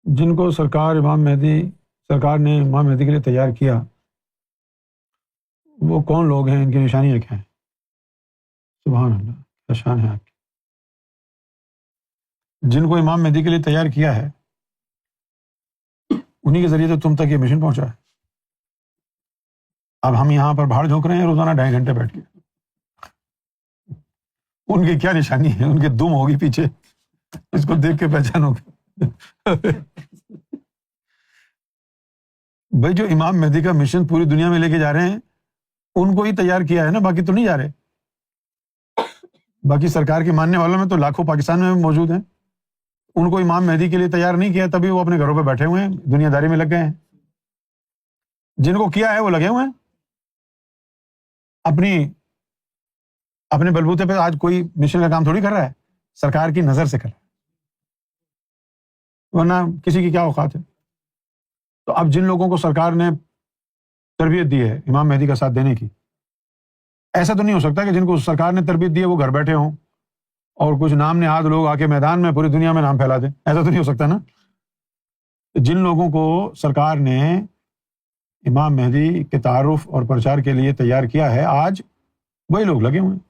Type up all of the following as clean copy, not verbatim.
جن کو سرکار نے امام مہدی کے لیے تیار کیا، وہ کون لوگ ہیں، ان کی نشانیاں کیا ہیں؟ سبحان اللہ، کیا شان ہے آپ کی۔ جن کو امام مہدی کے لیے تیار کیا ہے، انہی کے ذریعے تو تم تک یہ مشن پہنچا ہے۔ اب ہم یہاں پر باہر جھونک رہے ہیں روزانہ 2.5 گھنٹے بیٹھ کے، ان کی کیا نشانی ہے؟ ان کے دم ہوگی پیچھے، اس کو دیکھ کے پہچانو گے۔ بھائی جو امام مہدی کا مشن پوری دنیا میں لے کے جا رہے ہیں، ان کو ہی تیار کیا ہے نا، باقی تو نہیں جا رہے۔ باقی سرکار کے ماننے والوں میں تو لاکھوں پاکستان میں موجود ہیں، ان کو امام مہدی کے لیے تیار نہیں کیا، تبھی وہ اپنے گھروں پہ بیٹھے ہوئے ہیں، دنیا داری میں لگ گئے ہیں۔ جن کو کیا ہے وہ لگے ہوئے ہیں اپنے بلبوتے پہ۔ آج کوئی مشن کا کام تھوڑی کر رہا ہے، سرکار کی نظر سے کر رہا ہے، ورنہ کسی کی کیا اوقات ہے۔ تو اب جن لوگوں کو سرکار نے تربیت دی ہے امام مہدی کا ساتھ دینے کی، ایسا تو نہیں ہو سکتا کہ جن کو سرکار نے تربیت دی ہے وہ گھر بیٹھے ہوں اور کچھ نام نہاد لوگ آ کے میدان میں پوری دنیا میں نام پھیلا دیں، ایسا تو نہیں ہو سکتا نا۔ جن لوگوں کو سرکار نے امام مہدی کے تعارف اور پرچار کے لیے تیار کیا ہے، آج وہی لوگ لگے ہوئے ہیں۔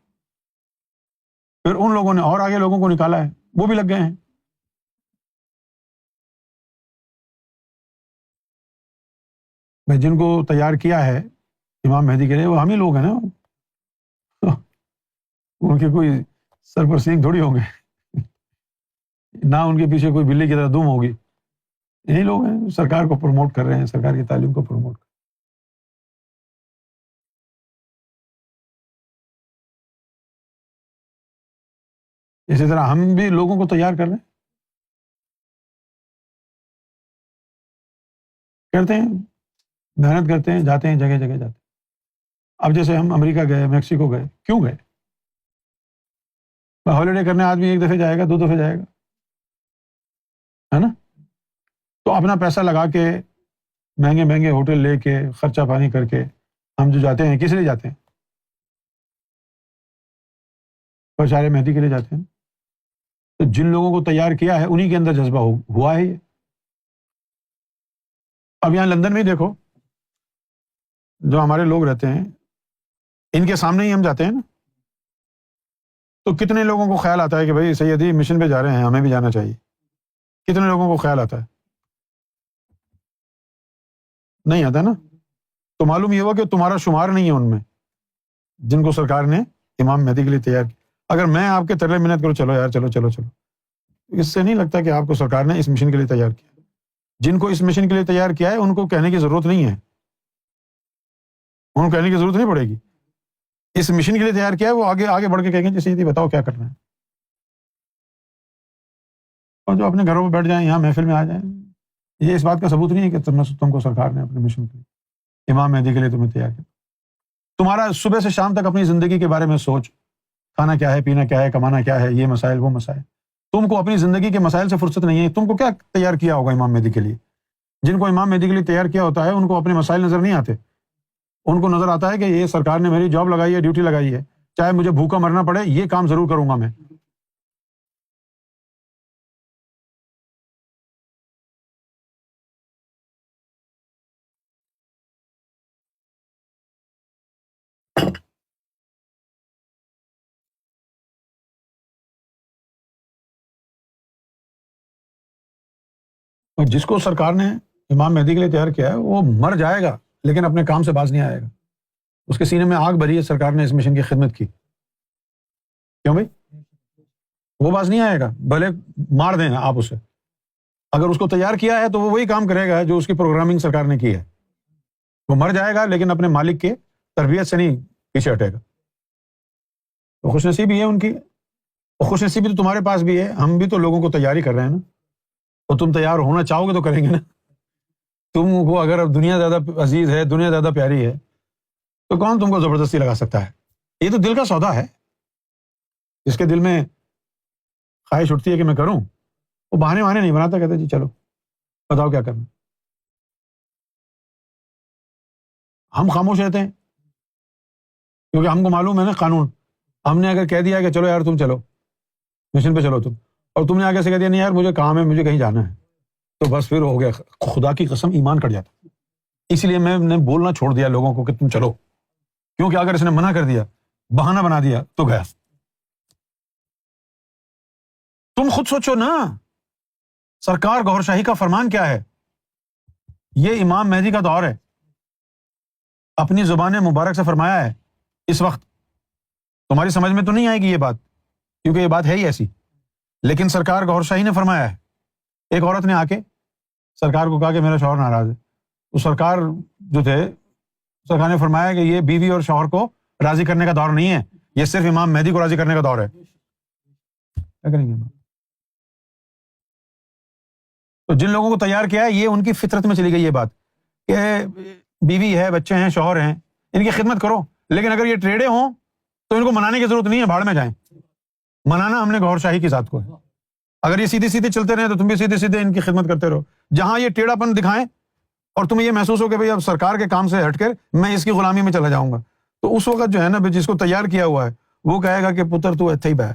پھر ان لوگوں نے اور آگے لوگوں کو نکالا ہے، وہ بھی لگ گئے ہیں۔ میں جن کو تیار کیا ہے امام مہدی کے لیے، وہ ہم ہی لوگ ہیں نا۔ ان کے کوئی سر پر سینگ تھوڑی ہوں گے، نہ ان کے پیچھے کوئی بلی کی طرح دم ہوگی۔ یہی لوگ ہیں، سرکار کو پروموٹ کر رہے ہیں، سرکار کی تعلیم کو پروموٹ کر رہے ہیں۔ اسی طرح ہم بھی لوگوں کو تیار کر رہے ہیں، کرتے ہیں، محنت کرتے ہیں، جاتے ہیں، جگہ جگہ جاتے ہیں۔ اب جیسے ہم امریکہ گئے، میکسیکو گئے، کیوں گئے؟ ہالیڈے کرنے آدمی ایک دفعہ جائے گا، 2 دفعہ جائے گا، ہے نا؟ تو اپنا پیسہ لگا کے مہنگے مہنگے ہوٹل لے کے خرچہ پانی کر کے ہم جو جاتے ہیں، کس لیے جاتے ہیں؟ پرچار مہدی کے لیے جاتے ہیں۔ تو جن لوگوں کو تیار کیا ہے انہی کے اندر جذبہ ہوا ہے یہ۔ اب یہاں لندن میں ہی دیکھو، جو ہمارے لوگ رہتے ہیں، ان کے سامنے ہی ہم جاتے ہیں نا، تو کتنے لوگوں کو خیال آتا ہے کہ بھائی سیدی مشن پہ جا رہے ہیں، ہمیں بھی جانا چاہیے؟ کتنے لوگوں کو خیال آتا ہے؟ نہیں آتا نا۔ تو معلوم یہ ہوا کہ تمہارا شمار نہیں ہے ان میں جن کو سرکار نے امام مہدی کے لیے تیار کیا۔ اگر میں آپ کے ترلے منت کروں، چلو یار چلو چلو چلو، اس سے نہیں لگتا کہ آپ کو سرکار نے اس مشن کے لیے تیار کیا۔ جن کو اس مشن کے لیے تیار کیا ہے ان کو کہنے کی ضرورت نہیں ہے، ان کو کہنے کی ضرورت نہیں پڑے گی۔ اس مشن کے لیے تیار کیا ہے، وہ آگے آگے بڑھ کے کہیں گے جیسے یہ بتاؤ کیا کرنا ہے۔ اور جو اپنے گھروں میں بیٹھ جائیں، یہاں محفل میں آ جائیں، یہ اس بات کا ثبوت نہیں ہے کہ تم کو سرکار نے اپنے مشن کے لیے، امام مہدی کے لیے تمہیں تیار کیا۔ تمہارا صبح سے شام تک اپنی زندگی کے بارے میں سوچ، کھانا کیا ہے، پینا کیا ہے، کمانا کیا ہے، یہ مسائل وہ مسائل۔ تم کو اپنی زندگی کے مسائل سے فرصت نہیں ہے، تم کو کیا تیار کیا ہوگا امام مہدی کے لیے؟ جن کو امام مہدی کے لیے تیار کیا ہوتا ہے ان کو اپنے مسائل نظر نہیں آتے، ان کو نظر آتا ہے کہ یہ سرکار نے میری جاب لگائی ہے، ڈیوٹی لگائی ہے، چاہے مجھے بھوکا مرنا پڑے، یہ کام ضرور کروں گا میں۔ اور جس کو سرکار نے امام مہدی کے لیے تیار کیا ہے وہ مر جائے گا لیکن اپنے کام سے باز نہیں آئے گا۔ اس کے سینے میں آگ بھری ہے، سرکار نے اس مشن کی خدمت کی، کیوں بھائی؟ وہ باز نہیں آئے گا، بھلے مار دیں آپ اسے۔ اگر اس کو تیار کیا ہے تو وہ وہی کام کرے گا جو اس کی پروگرامنگ سرکار نے کی ہے۔ وہ مر جائے گا لیکن اپنے مالک کے تربیت سے نہیں پیچھے ہٹے گا۔ تو خوش نصیبی ہے ان کی، اور خوش نصیبی تو تمہارے پاس بھی ہے۔ ہم بھی تو لوگوں کو تیاری کر رہے ہیں نا، اور تم تیار ہونا چاہو گے تو کریں گے نا۔ تم کو اگر اب دنیا زیادہ عزیز ہے، دنیا زیادہ پیاری ہے، تو کون تم کو زبردستی لگا سکتا ہے؟ یہ تو دل کا سودا ہے۔ جس کے دل میں خواہش اٹھتی ہے کہ میں کروں، وہ بہانے وہانے نہیں بناتا، کہتے جی چلو بتاؤ کیا کرنا۔ ہم خاموش رہتے ہیں کیونکہ ہم کو معلوم ہے نا قانون۔ ہم نے اگر کہہ دیا کہ چلو یار تم چلو مشن پہ چلو تم، اور تم نے آگے سے کہہ دیا نہیں یار مجھے کام ہے، مجھے کہیں جانا ہے، تو بس پھر ہو گیا، خدا کی قسم ایمان کٹ جاتا. اس لیے میں نے بولنا چھوڑ دیا لوگوں کو کہ تم چلو، کیونکہ اگر اس نے منع کر دیا، بہانہ بنا دیا تو گیا. تم خود سوچو نا، سرکار گوھر شاہی کا فرمان کیا ہے؟ یہ امام مہدی کا دور ہے، اپنی زبان مبارک سے فرمایا ہے. اس وقت تمہاری سمجھ میں تو نہیں آئے گی یہ بات، کیونکہ یہ بات ہے ہی ایسی، لیکن سرکار گوھر شاہی نے فرمایا ہے. ایک عورت نے آ کے سرکار کو کہا کہ میرا شوہر ناراض ہے. تو سرکار جو تھے، سرکار نے فرمایا کہ یہ بیوی اور شوہر کو راضی کرنے کا دور نہیں ہے، یہ صرف امام مہدی کو راضی کرنے کا دور ہے. کیا کریں گے؟ تو جن لوگوں کو تیار کیا ہے، یہ ان کی فطرت میں چلی گئی یہ بات کہ بیوی ہے، بچے ہیں، شوہر ہیں، ان کی خدمت کرو، لیکن اگر یہ ٹریڑے ہوں تو ان کو منانے کی ضرورت نہیں ہے، بھاڑ میں جائیں. منانا ہم نے گوھر شاہی کی ذات کو ہے. اگر یہ سیدھے سیدھے چلتے رہے تو تم بھی سیدھے سیدھے ان کی خدمت کرتے رہو. جہاں یہ ٹیڑھا پن دکھائیں اور تمہیں یہ محسوس ہو کہ بھئی اب سرکار کے کام سے ہٹ کر میں اس کی غلامی میں چلا جاؤں گا، تو اس وقت جو ہے نا جس کو تیار کیا ہوا ہے وہ کہے گا کہ پتر تو ایتھے ہی بہ،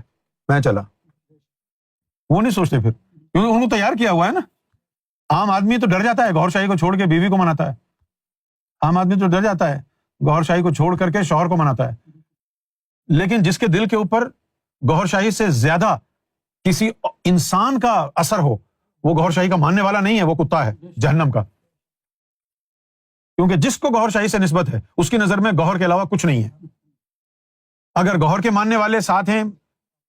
میں چلا. وہ نہیں سوچتے پھر، کیونکہ ان کو تیار کیا ہوا ہے نا. عام آدمی تو ڈر جاتا ہے گوھر شاہی کو چھوڑ کے بیوی کو مناتا ہے. عام آدمی تو ڈر جاتا ہے گوھر شاہی کو چھوڑ کر کے شوہر کو مناتا ہے. لیکن جس کے دل کے اوپر گوھر شاہی سے زیادہ کسی انسان کا اثر ہو، وہ گوھر شاہی کا ماننے والا نہیں ہے، وہ کتا ہے جہنم کا. کیونکہ جس کو گوھر شاہی سے نسبت ہے اس کی نظر میں گوھر کے علاوہ کچھ نہیں ہے. اگر گوھر کے ماننے والے ساتھ ہیں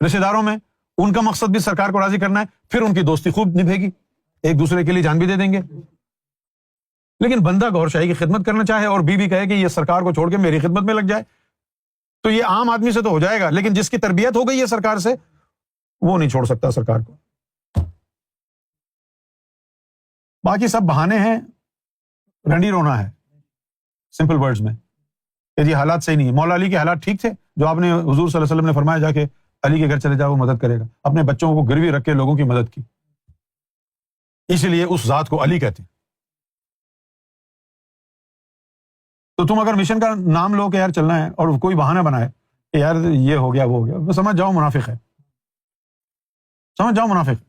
رشتے داروں میں، ان کا مقصد بھی سرکار کو راضی کرنا ہے، پھر ان کی دوستی خوب نبھے گی، ایک دوسرے کے لیے جان بھی دے دیں گے. لیکن بندہ گوھر شاہی کی خدمت کرنا چاہے اور بیوی کہے کہ یہ سرکار کو چھوڑ کے میری خدمت میں لگ جائے، تو یہ عام آدمی سے تو ہو جائے گا، لیکن جس کی تربیت ہو گئی ہے سرکار سے، وہ نہیں چھوڑ سکتا سرکار کو. باقی سب بہانے ہیں، رنڈی رونا ہے سمپل ورڈز میں کہ جی حالات صحیح نہیں ہے. مولا علی کے حالات ٹھیک تھے، جو آپ نے حضور صلی اللہ علیہ وسلم نے فرمایا جا کے علی کے گھر چلے جاؤ، وہ مدد کرے گا. اپنے بچوں کو گروی رکھ کے لوگوں کی مدد کی، اسی لیے اس ذات کو علی کہتے ہیں. تو تم اگر مشن کا نام لو کہ یار چلنا ہے اور کوئی بہانہ بنائے کہ یار یہ ہو گیا وہ ہو گیا، سمجھ جاؤ منافق ہے، سمجھ جاؤ منافق.